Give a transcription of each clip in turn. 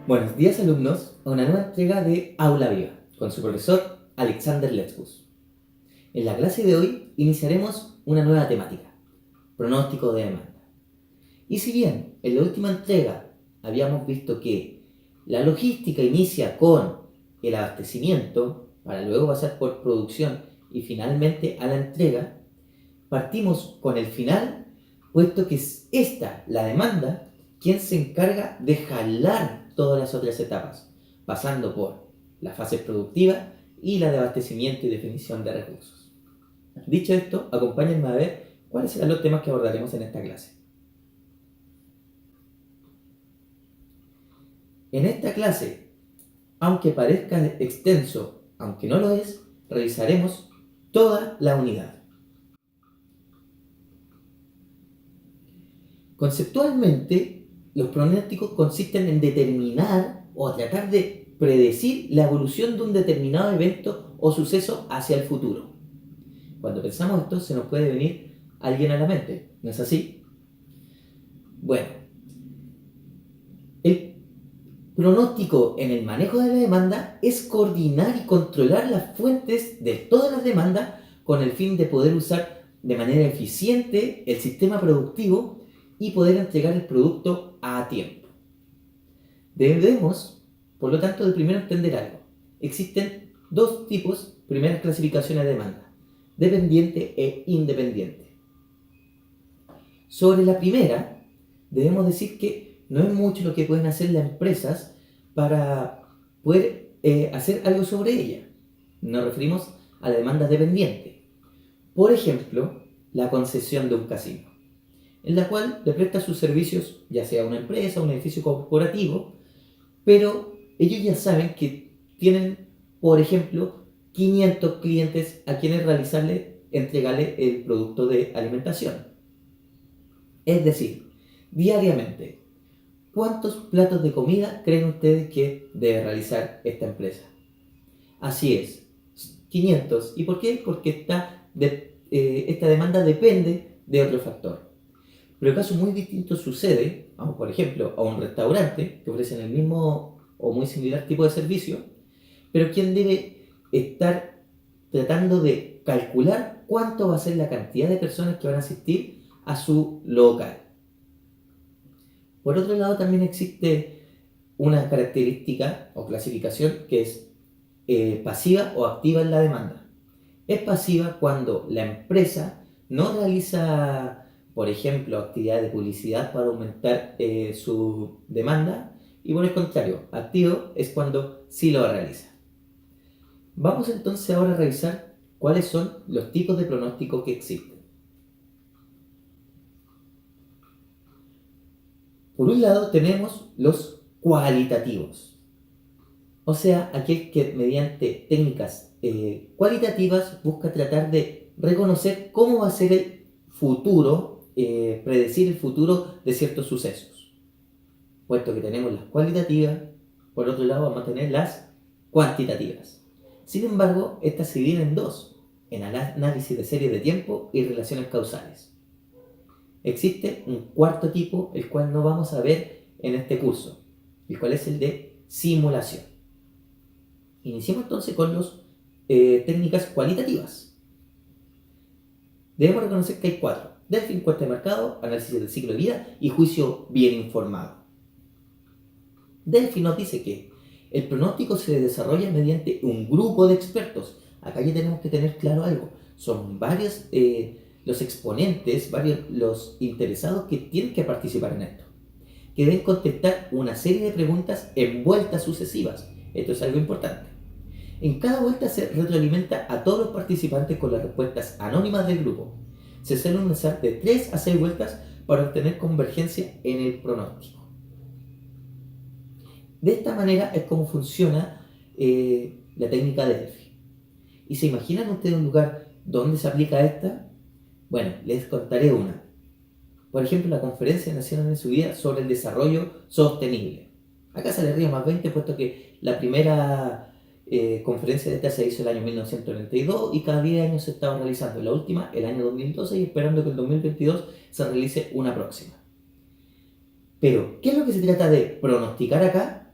Buenos días, alumnos, a una nueva entrega de Aula Viva con su profesor Alexander Letzbus. En la clase de hoy iniciaremos una nueva temática, pronóstico de demanda. Y si bien en la última entrega habíamos visto que la logística inicia con el abastecimiento para luego pasar por producción y finalmente a la entrega, partimos con el final, puesto que es esta, la demanda, quien se encarga de jalar todas las otras etapas, pasando por la fase productiva y la de abastecimiento y definición de recursos. Dicho esto, acompáñenme a ver cuáles serán los temas que abordaremos en esta clase. En esta clase, aunque parezca extenso, aunque no lo es, revisaremos toda la unidad. Conceptualmente, los pronósticos consisten en determinar o tratar de predecir la evolución de un determinado evento o suceso hacia el futuro. Cuando pensamos esto, se nos puede venir alguien a la mente, ¿no es así? Bueno, el pronóstico en el manejo de la demanda es coordinar y controlar las fuentes de todas las demandas con el fin de poder usar de manera eficiente el sistema productivo y poder entregar el producto a tiempo. Debemos, por lo tanto, de primero entender algo. Existen dos tipos, primeras clasificaciones de demanda, dependiente e independiente. Sobre la primera, debemos decir que no es mucho lo que pueden hacer las empresas para poder hacer algo sobre ella. Nos referimos a la demanda dependiente. Por ejemplo, la concesión de un casino, en la cual le presta sus servicios ya sea a una empresa o un edificio corporativo, pero ellos ya saben que tienen, por ejemplo, 500 clientes a quienes entregarle el producto de alimentación. Es decir, diariamente, ¿cuántos platos de comida creen ustedes que debe realizar esta empresa? Así es, 500. ¿Y por qué? Porque esta demanda depende de otro factor. Pero el caso muy distinto sucede, vamos por ejemplo, a un restaurante que ofrecen el mismo o muy similar tipo de servicio, pero quien debe estar tratando de calcular cuánto va a ser la cantidad de personas que van a asistir a su local. Por otro lado, también existe una característica o clasificación que es pasiva o activa en la demanda. Es pasiva cuando la empresa no realiza, por ejemplo, actividades de publicidad para aumentar su demanda, y por el contrario, activo es cuando sí lo realiza. Vamos entonces ahora a revisar cuáles son los tipos de pronósticos que existen. Por un lado tenemos los cualitativos, o sea, aquel que mediante técnicas cualitativas busca tratar de reconocer cómo va a ser el futuro, predecir el futuro de ciertos sucesos. Puesto que tenemos las cualitativas, por otro lado vamos a tener las cuantitativas. Sin embargo, estas se dividen en dos, en análisis de series de tiempo y relaciones causales. Existe un cuarto tipo, el cual no vamos a ver en este curso, el cual es el de simulación. Iniciemos entonces con las técnicas cualitativas. Debemos reconocer que hay cuatro: Delphi, encuesta de mercado, análisis del ciclo de vida y juicio bien informado. Delphi nos dice que el pronóstico se desarrolla mediante un grupo de expertos. Acá ya tenemos que tener claro algo. Son varios los exponentes, varios los interesados que tienen que participar en esto, que deben contestar una serie de preguntas en vueltas sucesivas. Esto es algo importante. En cada vuelta se retroalimenta a todos los participantes con las respuestas anónimas del grupo. Se suelen usar de 3 a 6 vueltas para obtener convergencia en el pronóstico. De esta manera es como funciona la técnica de Delphi. ¿Y se imaginan ustedes un lugar donde se aplica esta? Bueno, les contaré una. Por ejemplo, la Conferencia de Naciones Unidas subida sobre el desarrollo sostenible. Acá sale Río más 20, puesto que la primera conferencia de esta se hizo el año 1992 y cada 10 años se estaba realizando. La última, el año 2012, y esperando que el 2022 se realice una próxima. Pero, ¿qué es lo que se trata de pronosticar acá?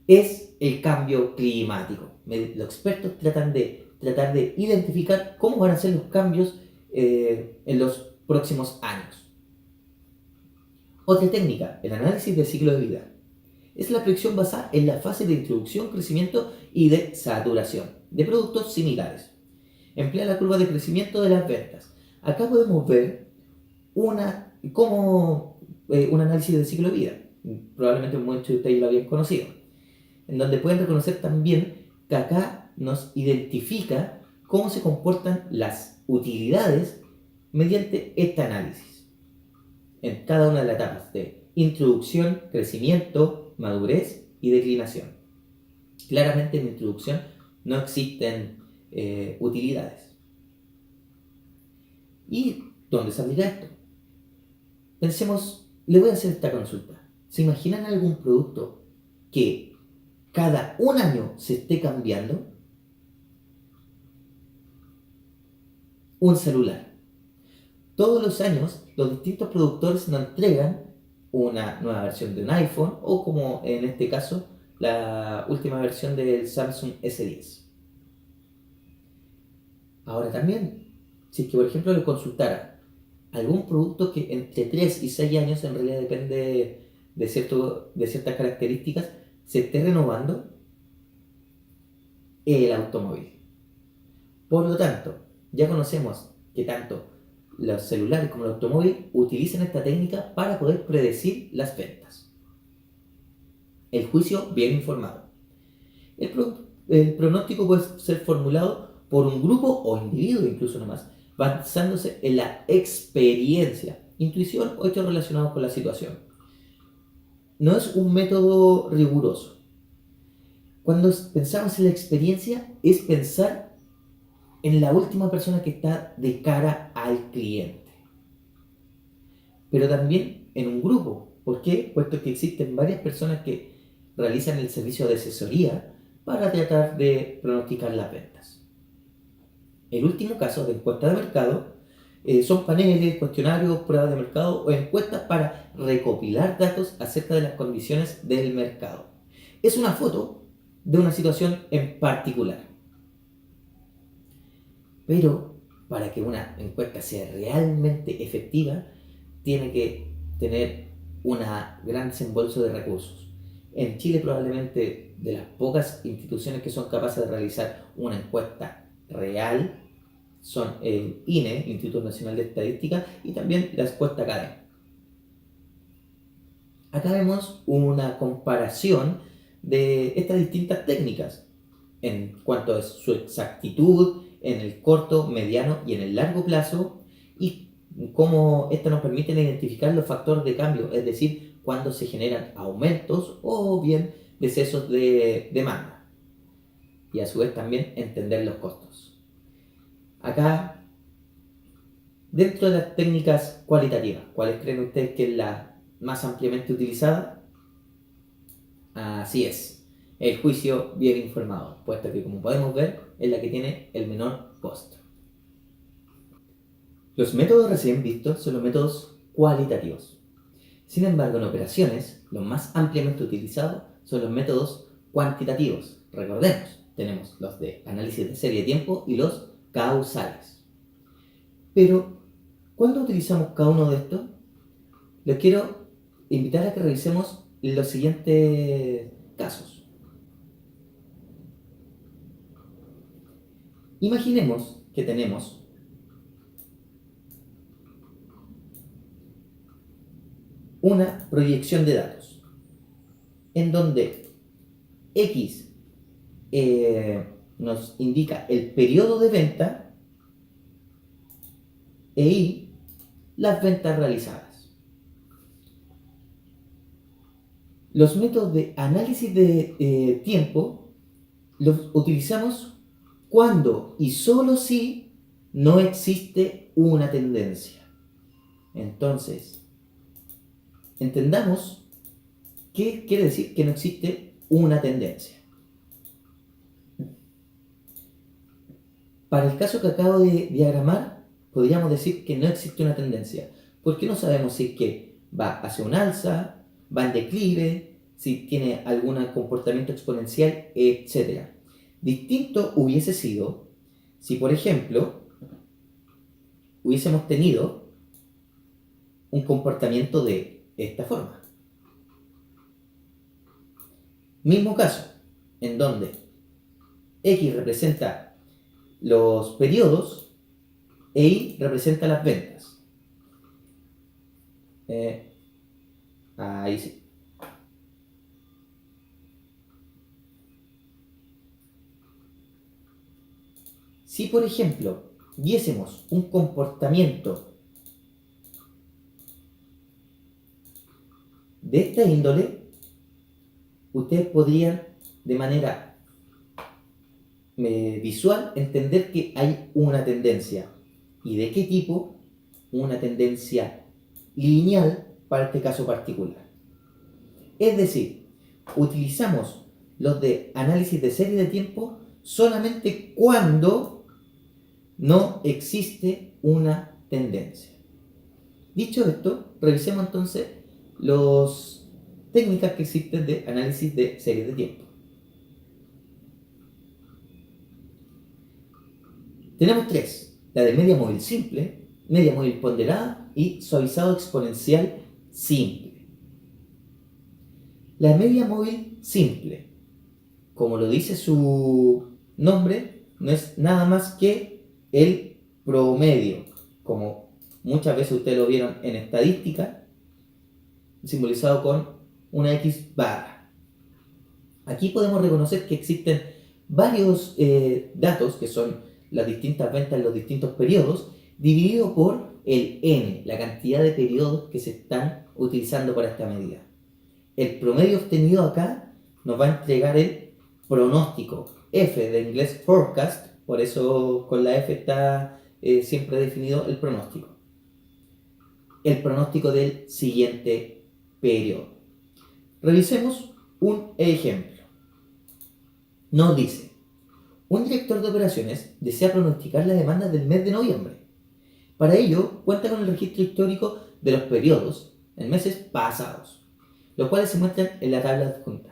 es el cambio climático. Los expertos tratan de identificar cómo van a ser los cambios en los próximos años. Otra técnica, el análisis del ciclo de vida. Es la predicción basada en la fase de introducción, crecimiento y de saturación de productos similares. Emplea la curva de crecimiento de las ventas. Acá podemos ver un análisis del ciclo de vida. Probablemente muchos de ustedes lo habían conocido. En donde pueden reconocer también que acá nos identifica cómo se comportan las utilidades mediante este análisis. En cada una de las etapas de introducción, crecimiento, madurez y declinación. Claramente en la introducción no existen utilidades. ¿Y dónde se aplica esto? Pensemos, le voy a hacer esta consulta. ¿Se imaginan algún producto que cada un año se esté cambiando? Un celular. Todos los años los distintos productores nos entregan una nueva versión de un iPhone o, como en este caso, la última versión del Samsung S10. Ahora también, si es que por ejemplo le consultara algún producto que entre 3 y 6 años, en realidad depende de ciertas características, se esté renovando, el automóvil. Por lo tanto, ya conocemos que tanto los celulares como el automóvil utilizan esta técnica para poder predecir las ventas. El juicio bien informado. El pronóstico puede ser formulado por un grupo o individuo incluso nomás, basándose en la experiencia, intuición o hechos relacionados con la situación. No es un método riguroso. Cuando pensamos en la experiencia, es pensar en la última persona que está de cara al cliente. Pero también en un grupo. ¿Por qué? Puesto que existen varias personas que realizan el servicio de asesoría para tratar de pronosticar las ventas. El último caso de encuesta de mercado son paneles, cuestionarios, pruebas de mercado o encuestas para recopilar datos acerca de las condiciones del mercado. Es una foto de una situación en particular. Pero para que una encuesta sea realmente efectiva, tiene que tener un gran desembolso de recursos. En Chile probablemente de las pocas instituciones que son capaces de realizar una encuesta real son el INE, Instituto Nacional de Estadística, y también la encuesta CADE. Acá vemos una comparación de estas distintas técnicas en cuanto a su exactitud en el corto, mediano y en el largo plazo, y cómo estas nos permiten identificar los factores de cambio, es decir, cuando se generan aumentos o bien decesos de demanda, y a su vez también entender los costos. Acá, dentro de las técnicas cualitativas, ¿cuáles creen ustedes que es la más ampliamente utilizada? Así es, el juicio bien informado, puesto que, como podemos ver, es la que tiene el menor costo. Los métodos recién vistos son los métodos cualitativos. Sin embargo, en operaciones, los más ampliamente utilizados son los métodos cuantitativos. Recordemos, tenemos los de análisis de serie de tiempo y los causales. Pero, ¿cuándo utilizamos cada uno de estos? Les quiero invitar a que revisemos los siguientes casos. Imaginemos que tenemos una proyección de datos en donde X nos indica el periodo de venta e Y las ventas realizadas. Los métodos de análisis de tiempo los utilizamos cuando y solo si no existe una tendencia. Entonces, entendamos qué quiere decir que no existe una tendencia. Para el caso que acabo de diagramar, podríamos decir que no existe una tendencia, porque no sabemos si es que va hacia un alza, va en declive, si tiene algún comportamiento exponencial, etc. Distinto hubiese sido si, por ejemplo, hubiésemos tenido un comportamiento de esta forma. Mismo caso, en donde X representa los periodos e Y representa las ventas. Ahí sí. Si, por ejemplo, viésemos un comportamiento de esta índole, ustedes podrían de manera visual entender que hay una tendencia. ¿Y de qué tipo? Una tendencia lineal para este caso particular. Es decir, utilizamos los de análisis de serie de tiempo solamente cuando no existe una tendencia. Dicho esto, revisemos entonces las técnicas que existen de análisis de serie de tiempo. Tenemos tres: la de media móvil simple, media móvil ponderada y suavizado exponencial simple. La media móvil simple, como lo dice su nombre, no es nada más que el promedio, como muchas veces ustedes lo vieron en estadística, simbolizado con una X barra. Aquí podemos reconocer que existen varios datos, que son las distintas ventas en los distintos periodos, dividido por el N, la cantidad de periodos que se están utilizando para esta medida. El promedio obtenido acá nos va a entregar el pronóstico, F de inglés forecast, por eso con la F está siempre definido el pronóstico. El pronóstico del siguiente periodo. Revisemos un ejemplo. Nos dice: un director de operaciones desea pronosticar las demandas del mes de noviembre. Para ello, cuenta con el registro histórico de los periodos en meses pasados, los cuales se muestran en la tabla adjunta.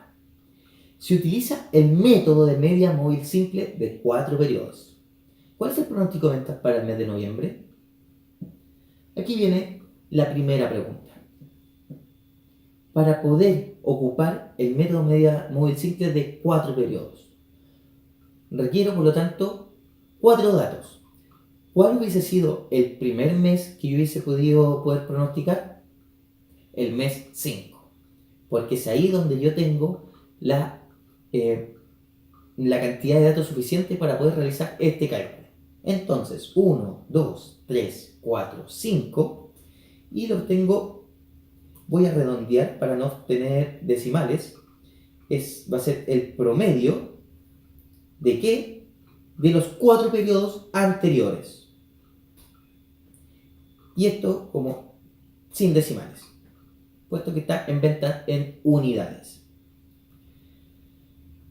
Se utiliza el método de media móvil simple de 4 periodos. ¿Cuál es el pronóstico de ventas para el mes de noviembre? Aquí viene la primera pregunta. Para poder ocupar el método media móvil simple de 4 periodos, requiero, por lo tanto, 4 datos. ¿Cuál hubiese sido el primer mes que yo hubiese podido poder pronosticar? El mes 5, porque es ahí donde yo tengo la cantidad de datos suficiente para poder realizar este cálculo. Entonces, 1, 2, 3, 4, 5, y los tengo, voy a redondear para no tener decimales, va a ser el promedio ¿de qué? De los 4 periodos anteriores. Y esto como sin decimales, puesto que está en venta en unidades.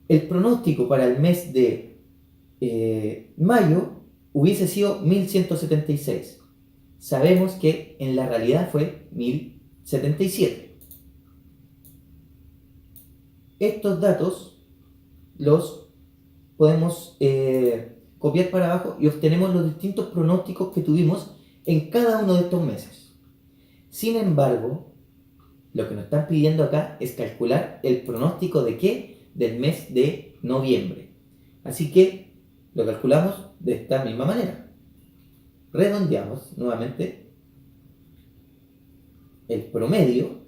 El pronóstico para el mes de mayo hubiese sido 1176. Sabemos que en la realidad fue 1077. Estos datos los podemos copiar para abajo y obtenemos los distintos pronósticos que tuvimos en cada uno de estos meses. Sin embargo, lo que nos están pidiendo acá es calcular el pronóstico de ¿qué? Del mes de noviembre. Así que lo calculamos de esta misma manera. Redondeamos nuevamente el promedio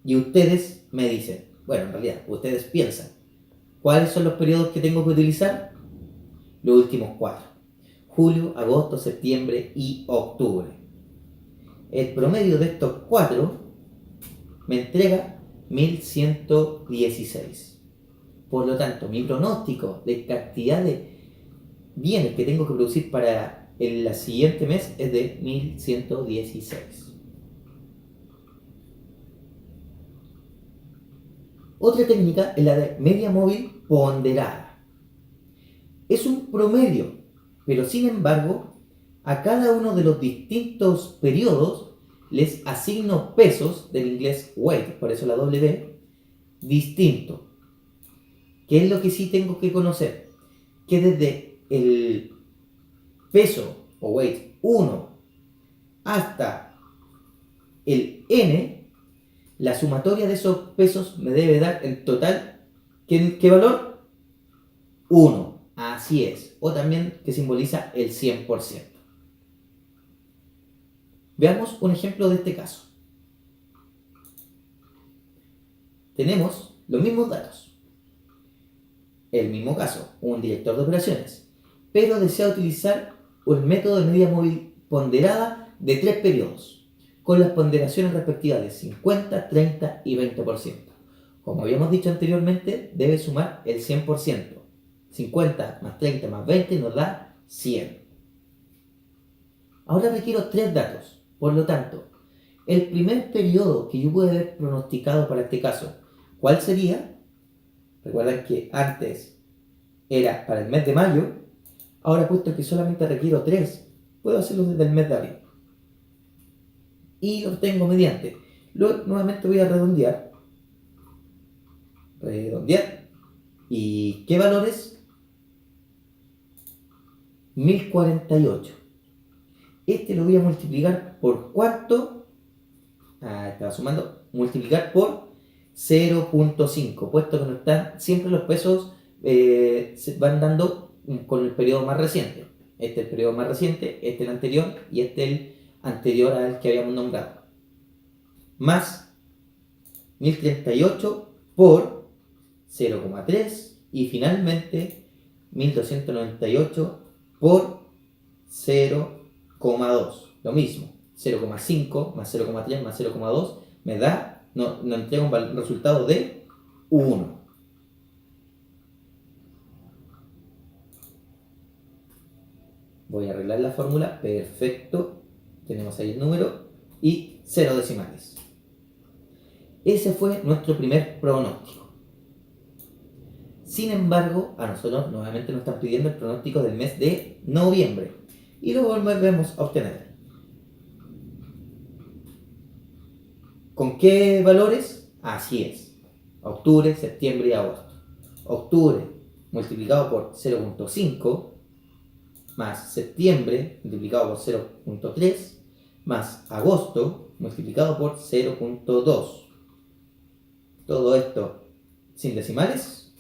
y ustedes me dicen, bueno, en realidad, ustedes piensan, ¿cuáles son los periodos que tengo que utilizar? Los últimos 4. Julio, agosto, septiembre y octubre. El promedio de estos 4 me entrega 1116. Por lo tanto, mi pronóstico de cantidad de bienes que tengo que producir para el siguiente mes es de 1116. Otra técnica es la de media móvil ponderada. Es un promedio, pero sin embargo, a cada uno de los distintos periodos les asigno pesos, del inglés weight, por eso la W, distinto. ¿Qué es lo que sí tengo que conocer? Que desde el peso o weight 1 hasta el n, la sumatoria de esos pesos me debe dar el total. ¿Qué valor? 1. Así es. O también que simboliza el 100%. Veamos un ejemplo de este caso. Tenemos los mismos datos. El mismo caso, un director de operaciones, pero desea utilizar un método de medida móvil ponderada de 3 periodos, con las ponderaciones respectivas de 50, 30 y 20%. Como habíamos dicho anteriormente, debe sumar el 100%. 50 más 30 más 20 nos da 100. Ahora requiero 3 datos. Por lo tanto, el primer periodo que yo pude haber pronosticado para este caso, ¿cuál sería? Recuerden que antes era para el mes de mayo. Ahora, puesto que solamente requiero 3, puedo hacerlo desde el mes de abril. Y lo obtengo mediante. Luego, nuevamente voy a redondear. ¿Y qué valores? 1048. Este lo voy a multiplicar por ¿cuánto? Estaba sumando. Multiplicar por 0.5. Puesto que no están siempre los pesos se van dando con el periodo más reciente. Este es el periodo más reciente, este el anterior y este el anterior al que habíamos nombrado. Más 1038 por 0,3 y finalmente 1298 por 0,2. Lo mismo, 0,5 más 0,3 más 0,2 me da, nos entrega un resultado de 1. Voy a arreglar la fórmula, perfecto. Tenemos ahí el número y 0 decimales. Ese fue nuestro primer pronóstico. Sin embargo, a nosotros nuevamente nos están pidiendo el pronóstico del mes de noviembre. Y lo volvemos a obtener. ¿Con qué valores? Así es. Octubre, septiembre y agosto. Octubre multiplicado por 0.5 más septiembre multiplicado por 0.3 más agosto multiplicado por 0.2. Todo esto sin decimales.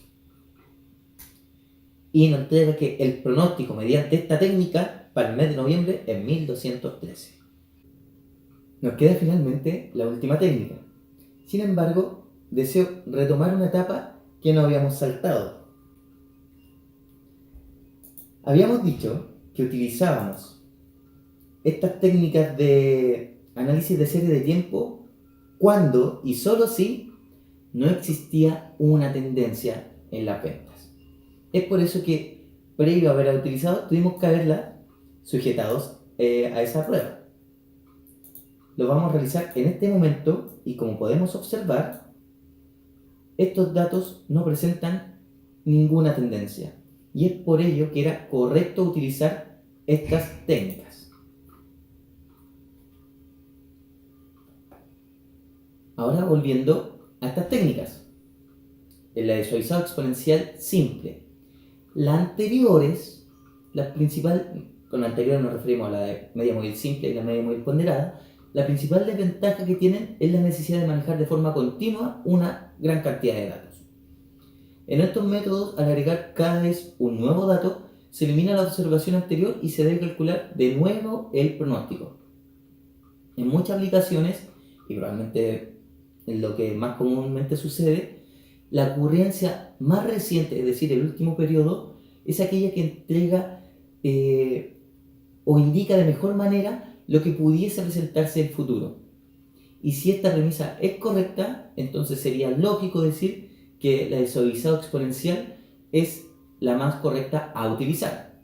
Y nos entrega que el pronóstico mediante esta técnica para el mes de noviembre es 1213. Nos queda finalmente la última técnica. Sin embargo, deseo retomar una etapa que no habíamos saltado. Habíamos dicho que utilizábamos estas técnicas de análisis de serie de tiempo cuando y solo si no existía una tendencia en las ventas. Es por eso que, previo a haberla utilizado, tuvimos que haberla sujetados a esa prueba. Lo vamos a realizar en este momento y como podemos observar, estos datos no presentan ninguna tendencia. Y es por ello que era correcto utilizar estas técnicas. Ahora volviendo a estas técnicas. En la de suavizado exponencial simple. Las anteriores, con la anterior nos referimos a la de media móvil simple y la media móvil ponderada. La principal desventaja que tienen es la necesidad de manejar de forma continua una gran cantidad de datos. En estos métodos, al agregar cada vez un nuevo dato, se elimina la observación anterior y se debe calcular de nuevo el pronóstico. En muchas aplicaciones, y probablemente en lo que más comúnmente sucede, la ocurrencia más reciente, es decir, el último periodo, es aquella que entrega o indica de mejor manera lo que pudiese presentarse en el futuro. Y si esta premisa es correcta, entonces sería lógico decir que la de suavizado exponencial es la más correcta a utilizar.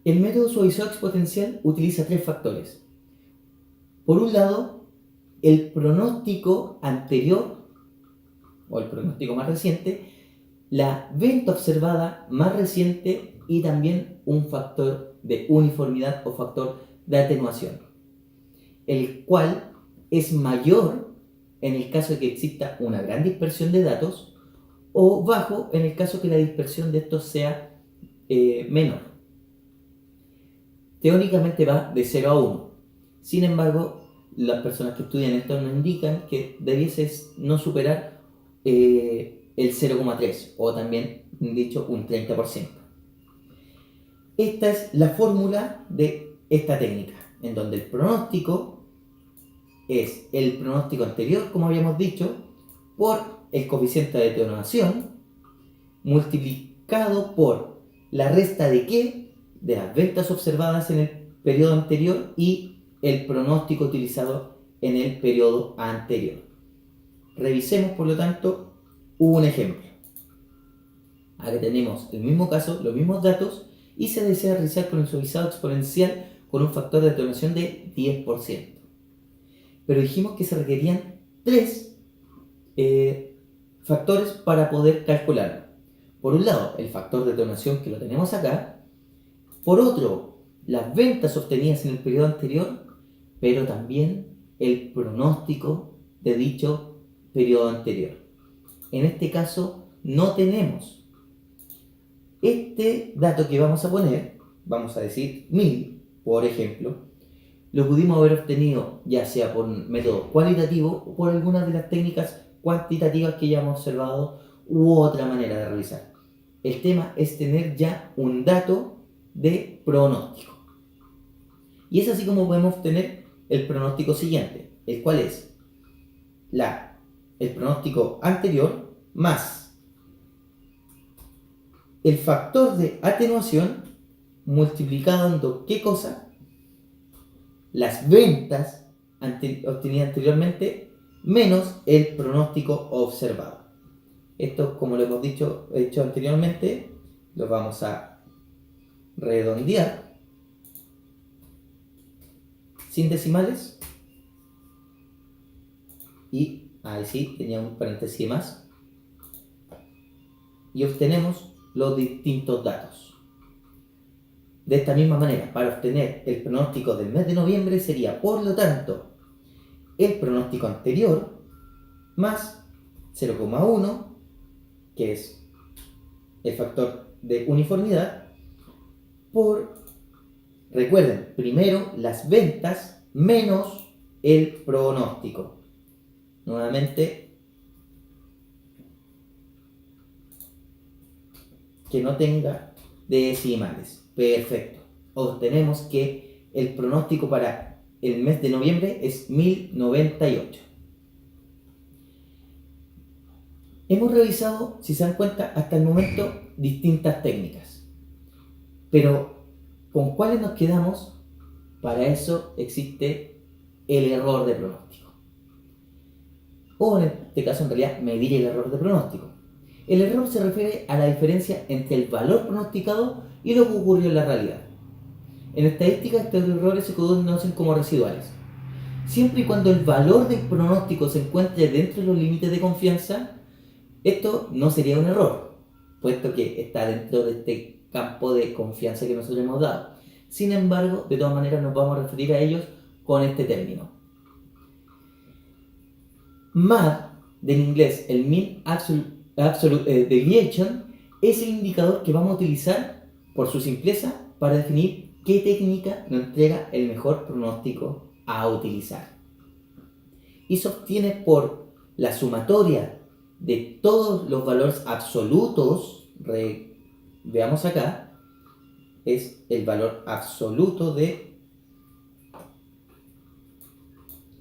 El método suavizado exponencial utiliza 3 factores. Por un lado, el pronóstico anterior, o el pronóstico más reciente, la venta observada más reciente y también un factor de uniformidad o factor de atenuación, el cual es mayor en el caso de que exista una gran dispersión de datos, o bajo en el caso que la dispersión de estos sea menor. Teóricamente va de 0 a 1. Sin embargo, las personas que estudian esto nos indican que debiese no superar el 0,3 o también dicho un 30%. Esta es la fórmula de esta técnica, en donde el pronóstico es el pronóstico anterior, como habíamos dicho, por el coeficiente de atenuación multiplicado por la resta de ¿qué? De las ventas observadas en el periodo anterior y el pronóstico utilizado en el periodo anterior. Revisemos, por lo tanto, un ejemplo. Aquí tenemos el mismo caso, los mismos datos, y se desea realizar con el suavizado exponencial con un factor de atenuación de 10%. Pero dijimos que se requerían 3 factores para poder calcularlo. Por un lado, el factor de atenuación que lo tenemos acá. Por otro, las ventas obtenidas en el periodo anterior, pero también el pronóstico de dicho periodo anterior. En este caso, no tenemos. Este dato que vamos a poner, vamos a decir 1000, por ejemplo, lo pudimos haber obtenido ya sea por un método cualitativo o por alguna de las técnicas cuantitativas que ya hemos observado u otra manera de realizar. El tema es tener ya un dato de pronóstico. Y es así como podemos obtener el pronóstico siguiente, el cual es el pronóstico anterior más el factor de atenuación multiplicando ¿qué cosa? Las ventas obtenidas anteriormente menos el pronóstico observado. Esto, como lo hemos hecho anteriormente, lo vamos a redondear sin decimales y ahí sí tenía un paréntesis más y obtenemos los distintos datos. De esta misma manera, para obtener el pronóstico del mes de noviembre sería, por lo tanto, el pronóstico anterior más 0,1, que es el factor de uniformidad, recuerden, primero las ventas menos el pronóstico. Nuevamente, que no tenga decimales. Perfecto. Obtenemos que el pronóstico para el mes de noviembre es 1098. Hemos revisado, si se dan cuenta, hasta el momento distintas técnicas. Pero, ¿con cuáles nos quedamos? Para eso existe el error de pronóstico. O en este caso, en realidad, medir el error de pronóstico. El error se refiere a la diferencia entre el valor pronosticado y lo que ocurrió en la realidad. En estadística, estos errores se conocen como residuales. Siempre y cuando el valor del pronóstico se encuentre dentro de los límites de confianza, esto no sería un error, puesto que está dentro de este campo de confianza que nosotros hemos dado. Sin embargo, de todas maneras nos vamos a referir a ellos con este término. MAD, en inglés, el Mean Absolute Deviation, es el indicador que vamos a utilizar por su simpleza para definir qué técnica nos entrega el mejor pronóstico a utilizar. Y se obtiene por la sumatoria de todos los valores absolutos, veamos acá, es el valor absoluto de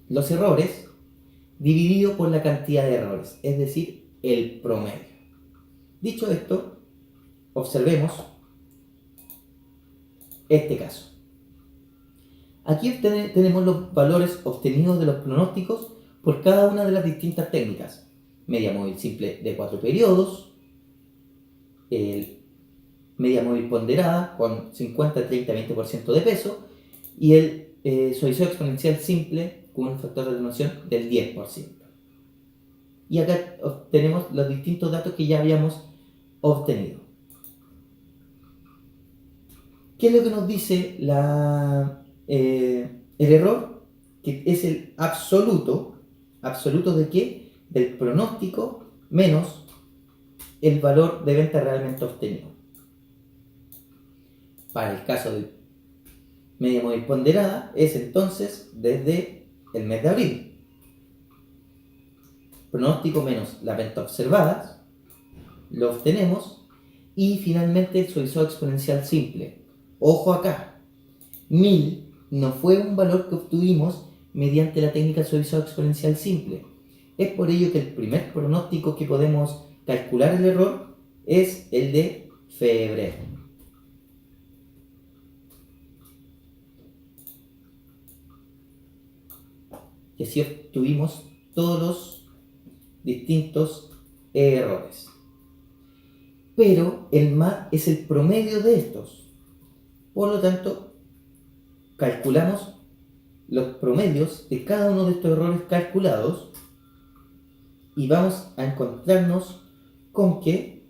los errores dividido por la cantidad de errores, es decir, el promedio. Dicho esto, observemos este caso. Aquí tenemos los valores obtenidos de los pronósticos por cada una de las distintas técnicas. Media móvil simple de 4 periodos, media móvil ponderada con 50, 30, 20% de peso y el suavizado exponencial simple con un factor de atenuación del 10%. Y acá tenemos los distintos datos que ya habíamos obtenido. ¿Qué es lo que nos dice el error? Que es el absoluto absoluto de qué? Del pronóstico menos el valor de venta realmente obtenido. Para el caso de media móvil ponderada es entonces desde el mes de abril. Pronóstico menos las ventas observadas, lo obtenemos, y finalmente el suavizado exponencial simple. Ojo acá, 1000 no fue un valor que obtuvimos mediante la técnica del suavizado exponencial simple. Es por ello que el primer pronóstico que podemos calcular el error es el de febrero. Y así obtuvimos todos los distintos errores. Pero el MAD es el promedio de estos. Por lo tanto, calculamos los promedios de cada uno de estos errores calculados y vamos a encontrarnos con que,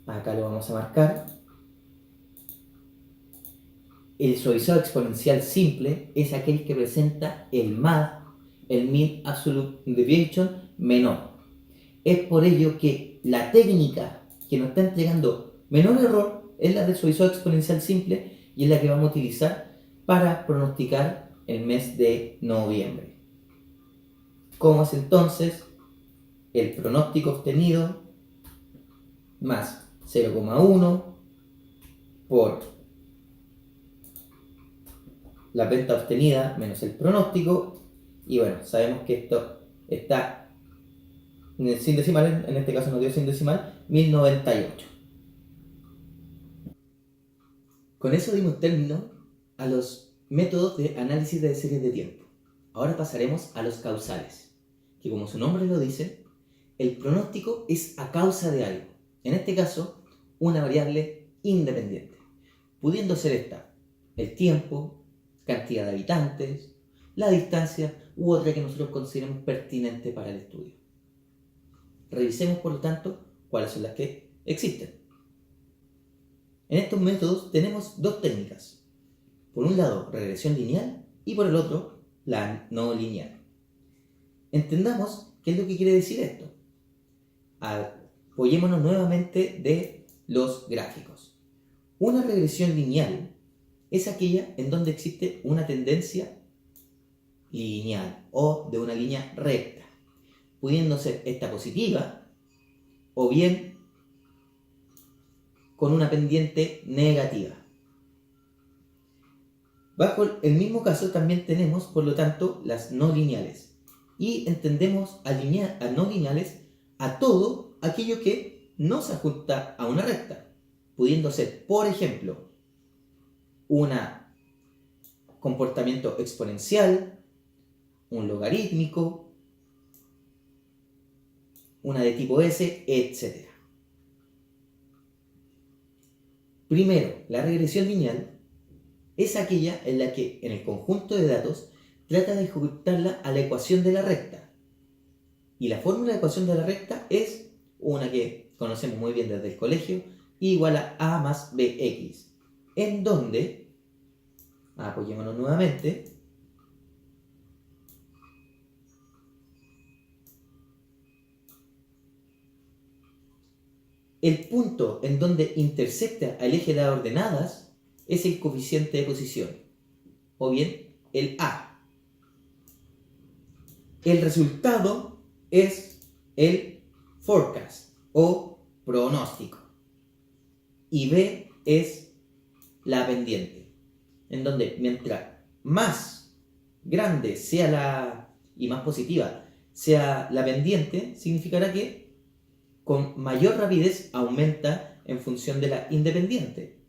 acá lo vamos a marcar, el suavizado exponencial simple es aquel que presenta el MAD, el Mean Absolute Deviation menor. Es por ello que la técnica que nos está entregando menor error es la del suavizado exponencial simple y es la que vamos a utilizar para pronosticar el mes de noviembre. ¿Cómo es entonces? El pronóstico obtenido más 0,1 por la venta obtenida menos el pronóstico, y bueno, sabemos que esto está sin decimal, en este caso nos dio sin decimal, 1098. Con eso dimos término a los métodos de análisis de series de tiempo. Ahora pasaremos a los causales, que como su nombre lo dice, el pronóstico es a causa de algo, en este caso una variable independiente, pudiendo ser esta el tiempo, cantidad de habitantes, la distancia u otra que nosotros consideremos pertinente para el estudio. Revisemos por lo tanto cuáles son las que existen. En estos métodos tenemos dos técnicas. Por un lado, regresión lineal y por el otro, la no lineal. Entendamos qué es lo que quiere decir esto. Apoyémonos nuevamente de los gráficos. Una regresión lineal es aquella en donde existe una tendencia lineal o de una línea recta, pudiendo ser esta positiva o bien con una pendiente negativa. Bajo el mismo caso también tenemos, por lo tanto, las no lineales. Y entendemos a no lineales a todo aquello que no se ajusta a una recta, pudiendo ser, por ejemplo, un comportamiento exponencial, un logarítmico, una de tipo S, etc. Primero, la regresión lineal es aquella en la que en el conjunto de datos trata de ajustarla a la ecuación de la recta. Y la fórmula de ecuación de la recta es una que conocemos muy bien desde el colegio, igual a A más BX, en donde, apoyémonos nuevamente, el punto en donde intersecta al eje de las ordenadas es el coeficiente de posición, o bien el A. El resultado es el forecast o pronóstico. Y B es la pendiente, en donde mientras más grande sea y más positiva sea la pendiente, significará que con mayor rapidez aumenta en función de la independiente.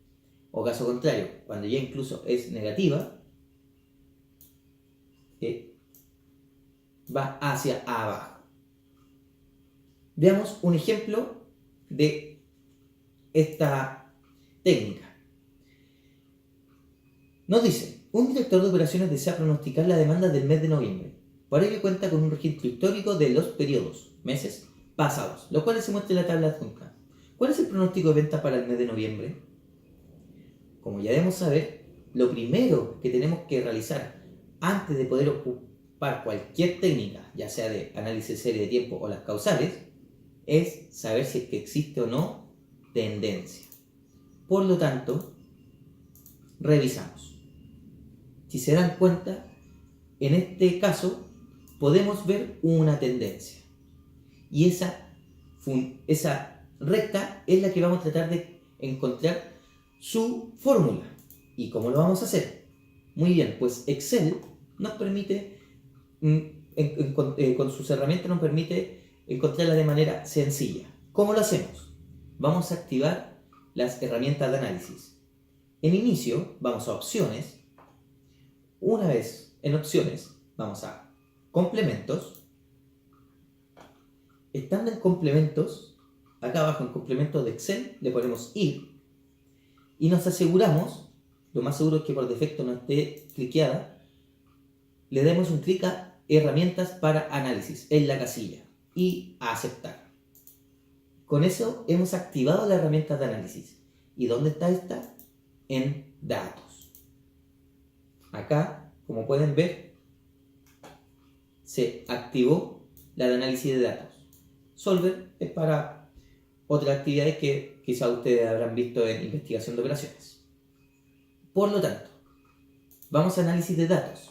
O caso contrario, cuando ya incluso es negativa, va hacia abajo. Veamos un ejemplo de esta técnica. Nos dice, un director de operaciones desea pronosticar la demanda del mes de noviembre. Para ello cuenta con un registro histórico de los periodos, meses, pasados, los cuales se muestra en la tabla adjunta. ¿Cuál es el pronóstico de venta para el mes de noviembre? Como ya debemos saber, lo primero que tenemos que realizar antes de poder ocupar ocupar cualquier técnica, ya sea de análisis de serie de tiempo o las causales, es saber si es que existe o no tendencia. Por lo tanto, revisamos. Si se dan cuenta, en este caso podemos ver una tendencia. Y esa recta es la que vamos a tratar de encontrar su fórmula. ¿Y cómo lo vamos a hacer? Muy bien, pues Excel nos permite, con sus herramientas nos permite encontrarla de manera sencilla. ¿Cómo lo hacemos? Vamos a activar las herramientas de análisis. En inicio vamos a opciones. Una vez en opciones vamos a complementos. Estando en complementos, acá abajo en complementos de Excel le ponemos ir y nos aseguramos, lo más seguro es que por defecto no esté cliqueada, le demos un clic a herramientas para análisis en la casilla y a aceptar. Con eso hemos activado la herramienta de análisis. ¿Y dónde está esta? En datos. Acá, como pueden ver, se activó la de análisis de datos. Solver es para otras actividades que quizá ustedes habrán visto en investigación de operaciones. Por lo tanto, vamos a análisis de datos.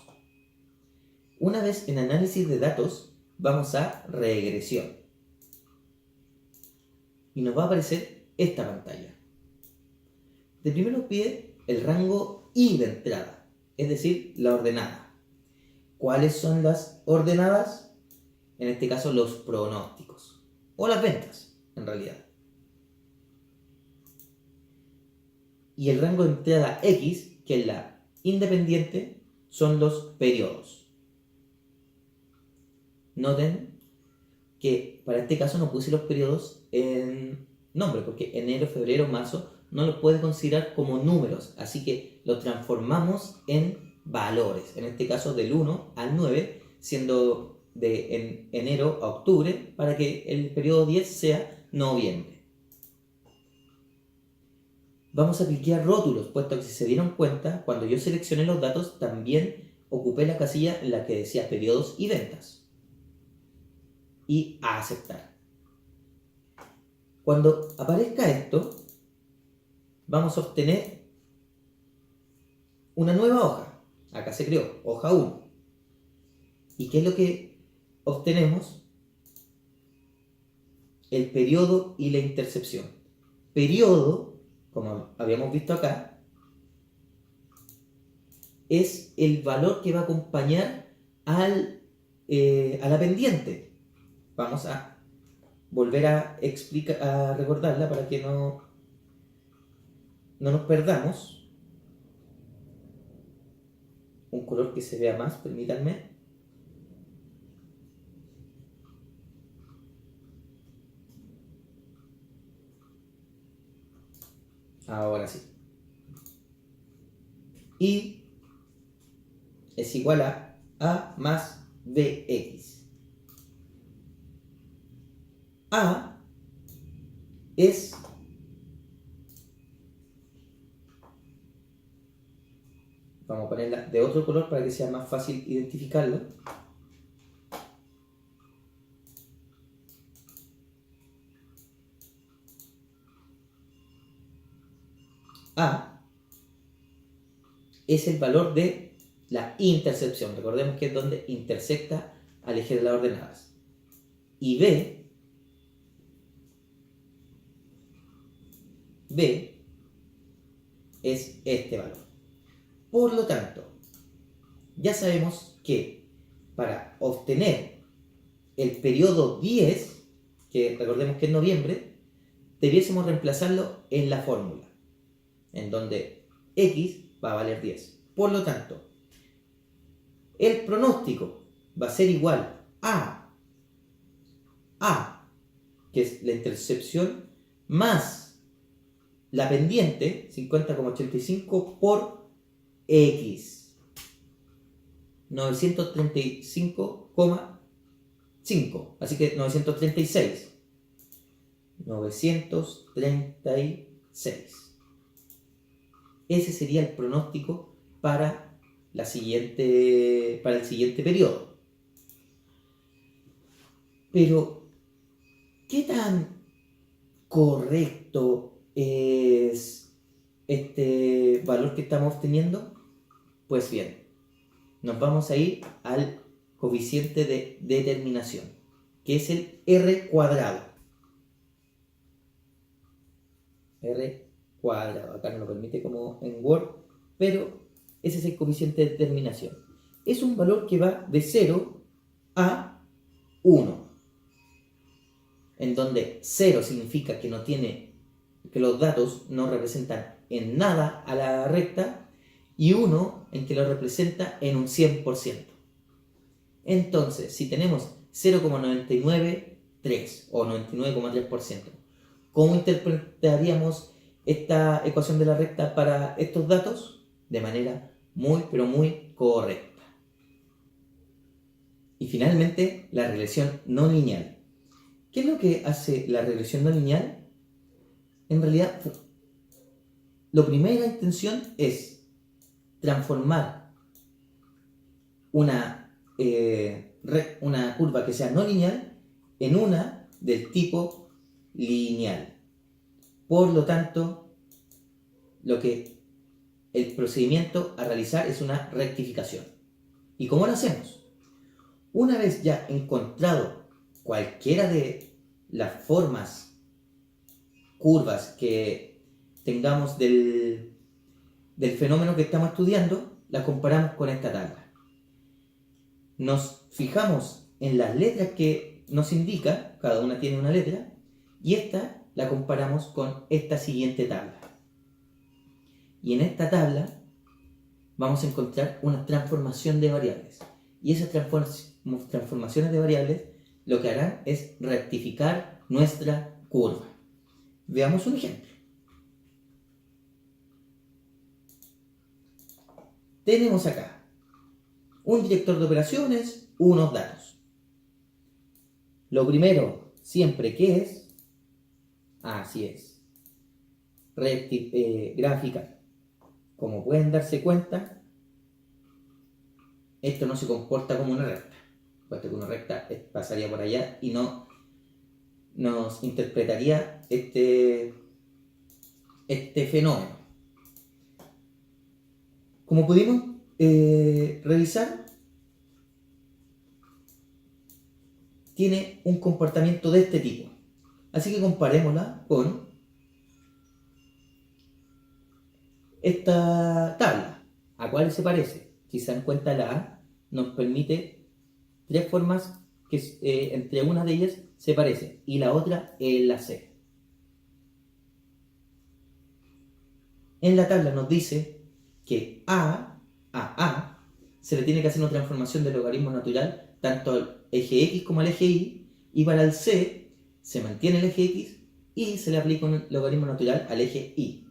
Una vez en análisis de datos, vamos a regresión. Y nos va a aparecer esta pantalla. De primero nos pide el rango y de entrada, es decir, la ordenada. ¿Cuáles son las ordenadas? En este caso, los pronósticos. O las ventas, en realidad. Y el rango de entrada X, que es la independiente, son los periodos. Noten que para este caso no puse los periodos en nombre, porque enero, febrero, marzo no los puede considerar como números, así que los transformamos en valores, en este caso del 1 al 9, siendo de enero a octubre, para que el periodo 10 sea noviembre. Vamos a cliquear rótulos, puesto que si se dieron cuenta, cuando yo seleccioné los datos, también ocupé la casilla en la que decía periodos y ventas. Y a aceptar. Cuando aparezca esto, vamos a obtener una nueva hoja. Acá se creó, hoja 1. ¿Y qué es lo que obtenemos? El periodo y la intercepción. Periodo, como habíamos visto acá, es el valor que va a acompañar a la pendiente. Vamos a volver a recordarla para que no nos perdamos. Un color que se vea más, permítanme. Ahora sí. Y es igual a A más BX. A es vamos a ponerla de otro color para que sea más fácil identificarlo. A es el valor de la intercepción. Recordemos que es donde intersecta al eje de las ordenadas. Y B es este valor. Por lo tanto, ya sabemos que para obtener el periodo 10, que recordemos que es noviembre, debiésemos reemplazarlo en la fórmula, en donde X va a valer 10. Por lo tanto, el pronóstico va a ser igual a A, que es la intercepción, más la pendiente, 50,85 por X, 935,5, así que 936. Ese sería el pronóstico para el siguiente periodo. Pero, ¿qué tan correcto es este valor que estamos obteniendo? Pues bien, nos vamos a ir al coeficiente de determinación, que es el R cuadrado. R cuadrado, acá no lo permite como en Word, pero ese es el coeficiente de determinación. Es un valor que va de 0 a 1, en donde 0 significa que no tiene, que los datos no representan en nada a la recta, y 1 en que lo representa en un 100%. Entonces, si tenemos 0,993 o 99,3%, ¿cómo interpretaríamos esta ecuación de la recta para estos datos? De manera muy, pero muy correcta. Y finalmente, la regresión no lineal. ¿Qué es lo que hace la regresión no lineal? En realidad, la primera intención es transformar una curva que sea no lineal en una del tipo lineal. Por lo tanto, el procedimiento a realizar es una rectificación. ¿Y cómo lo hacemos? Una vez ya encontrado cualquiera de las formas curvas que tengamos del fenómeno que estamos estudiando, la comparamos con esta tabla. Nos fijamos en las letras que nos indica, cada una tiene una letra, y esta la comparamos con esta siguiente tabla. Y en esta tabla vamos a encontrar una transformación de variables. Y esas transformaciones de variables lo que harán es rectificar nuestra curva. Veamos un ejemplo. Tenemos acá un director de operaciones, unos datos. Lo primero, siempre que es, así es, gráfica. Como pueden darse cuenta, esto no se comporta como una recta, puesto que una recta pasaría por allá y no nos interpretaría este fenómeno. Como pudimos revisar, tiene un comportamiento de este tipo. Así que comparémosla con esta tabla. ¿A cuál se parece? Si se dan cuenta, la A nos permite tres formas que entre una de ellas se parece y la otra es la C. En la tabla nos dice que a se le tiene que hacer una transformación del logaritmo natural tanto al eje X como al eje Y, y para el C se mantiene el eje X y se le aplica un logaritmo natural al eje Y.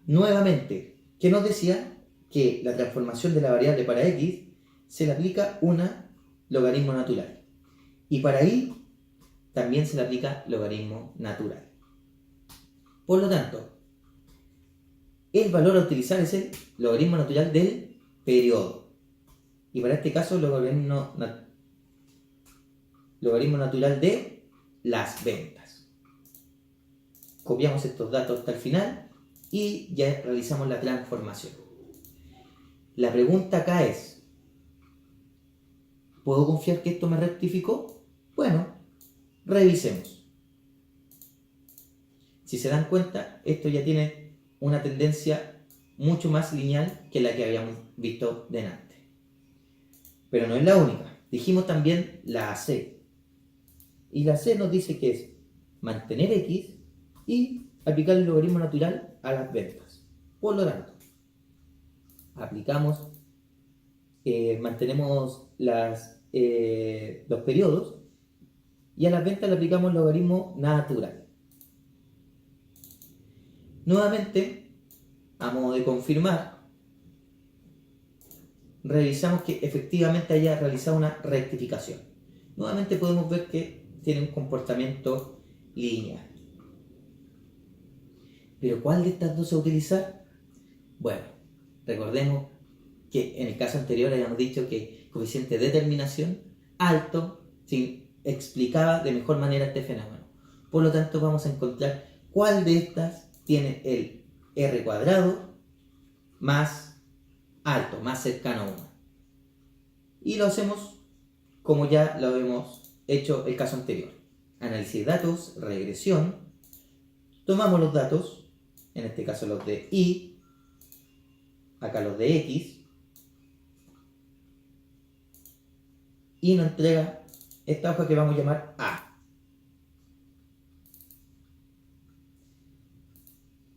Nuevamente, ¿qué nos decía? Que la transformación de la variable para X se le aplica un logaritmo natural. Y para Y también se le aplica logaritmo natural. Por lo tanto, el valor a utilizar es el logaritmo natural del periodo. Y para este caso, logaritmo natural de las ventas. Copiamos estos datos hasta el final y ya realizamos la transformación. La pregunta acá es, ¿puedo confiar que esto me rectificó? Bueno, revisemos. Si se dan cuenta, esto ya tiene una tendencia mucho más lineal que la que habíamos visto delante. Pero no es la única. Dijimos también la C. Y la C nos dice que es mantener X y aplicar el logaritmo natural a las ventas. Por lo tanto, mantenemos los periodos y a las ventas le aplicamos el logaritmo natural. Nuevamente, a modo de confirmar, revisamos que efectivamente haya realizado una rectificación. Nuevamente podemos ver que tiene un comportamiento lineal. ¿Pero cuál de estas dos a utilizar? Bueno, recordemos que en el caso anterior habíamos dicho que coeficiente de determinación alto explicaba de mejor manera este fenómeno. Por lo tanto, vamos a encontrar cuál de estas tiene el R cuadrado más alto, más cercano a 1. Y lo hacemos como ya lo hemos hecho el caso anterior. Análisis de datos, regresión. Tomamos los datos, en este caso los de Y, acá los de X, y nos entrega esta hoja que vamos a llamar A.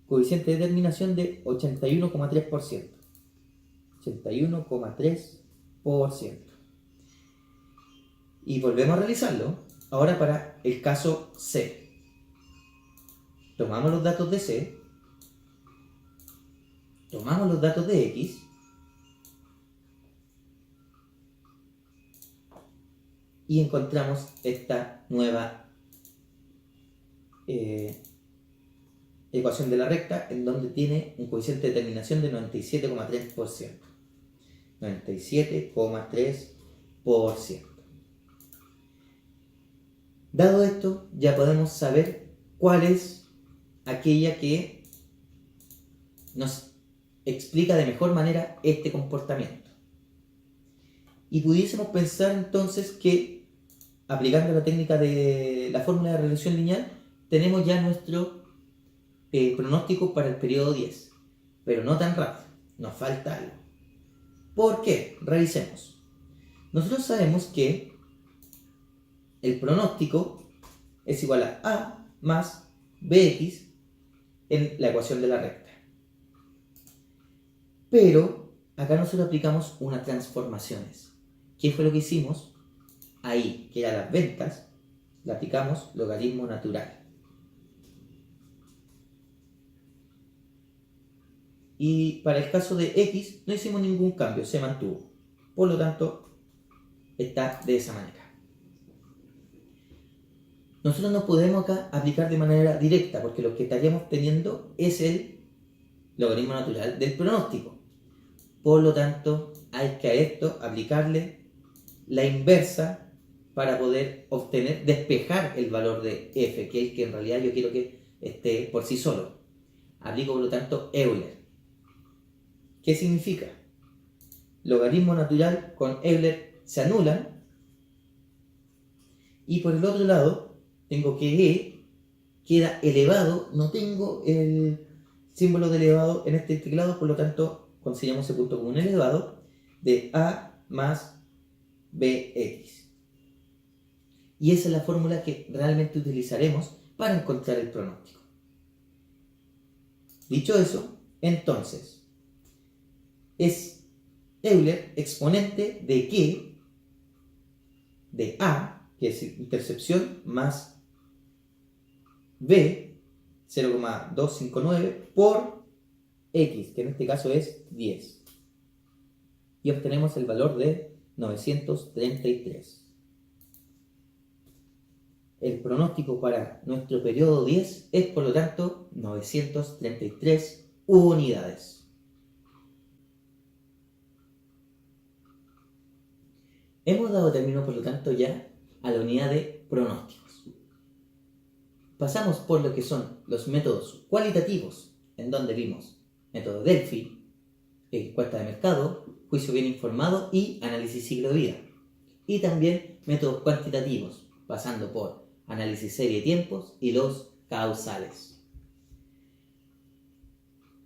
Coeficiente de determinación de 81,3%. 81,3%. Y volvemos a realizarlo. Ahora para el caso C. Tomamos los datos de C. Tomamos los datos de X. Y encontramos esta nueva ecuación de la recta, en donde tiene un coeficiente de determinación de 97,3%. 97,3%. Dado esto, ya podemos saber cuál es aquella que nos explica de mejor manera este comportamiento. Y pudiésemos pensar entonces que, aplicando la técnica de la fórmula de regresión lineal, tenemos ya nuestro pronóstico para el periodo 10. Pero no tan rápido, nos falta algo. ¿Por qué? Revisemos. Nosotros sabemos que el pronóstico es igual a A más Bx en la ecuación de la recta. Pero acá nosotros aplicamos unas transformaciones. ¿Qué fue lo que hicimos? Ahí, que a las ventas, le aplicamos logaritmo natural. Y para el caso de X no hicimos ningún cambio, se mantuvo. Por lo tanto, está de esa manera. Nosotros no podemos acá aplicar de manera directa, porque lo que estaríamos teniendo es el logaritmo natural del pronóstico. Por lo tanto, hay que a esto aplicarle la inversa para poder obtener, despejar el valor de f, que es el que en realidad yo quiero que esté por sí solo. Aplico por lo tanto Euler. ¿Qué significa? Logaritmo natural con Euler se anulan, y por el otro lado tengo que e queda elevado, no tengo el símbolo de elevado en este teclado, por lo tanto consideramos ese punto como un elevado de a más bx. Y esa es la fórmula que realmente utilizaremos para encontrar el pronóstico. Dicho eso, entonces es Euler exponente de qué, de a, que es intercepción, más b, 0,259, por x, que en este caso es 10. Y obtenemos el valor de 933. El pronóstico para nuestro periodo 10 es, por lo tanto, 933 unidades. Hemos dado término, por lo tanto, ya a la unidad de pronósticos. Pasamos por lo que son los métodos cualitativos, en donde vimos método Delphi, encuesta de mercado, juicio bien informado y análisis ciclo de vida. Y también métodos cuantitativos, pasando por análisis serie de tiempos y los causales.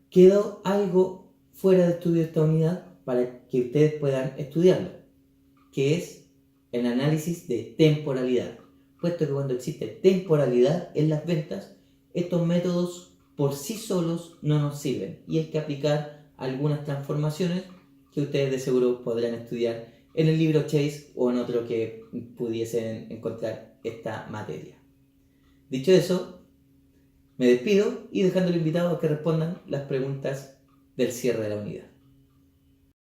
Quedó algo fuera de estudio de esta unidad para que ustedes puedan estudiarlo, que es el análisis de temporalidad, puesto que cuando existe temporalidad en las ventas, estos métodos por sí solos no nos sirven y hay que aplicar algunas transformaciones que ustedes de seguro podrán estudiar en el libro Chase o en otro que pudiesen encontrar esta materia. Dicho eso, me despido y dejándolo invitado a que respondan las preguntas del cierre de la unidad.